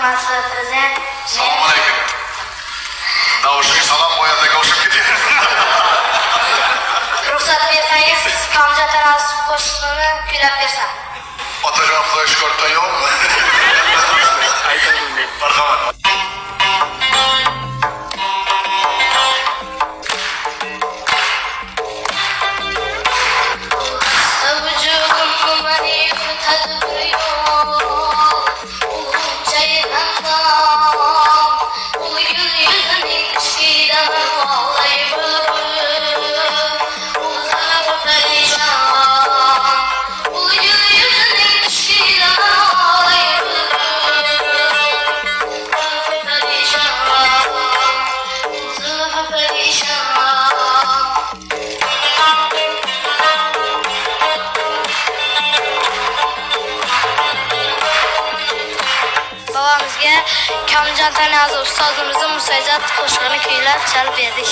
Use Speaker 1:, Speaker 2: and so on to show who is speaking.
Speaker 1: Prezident.
Speaker 2: Assalomu alaykum. Davuşuq salam boyanda qo'shib ketdi.
Speaker 1: Ruxsat bersangiz, Kamja tanazzul qo'shiqni kuylab bersam.
Speaker 2: Otajon Xudoy shukrdan yo'qmi? Marhamat.
Speaker 1: Babamızga Kamjan Tanazzul ustozimizning Musayzat qo'shig'ini kuylab chalib berdik.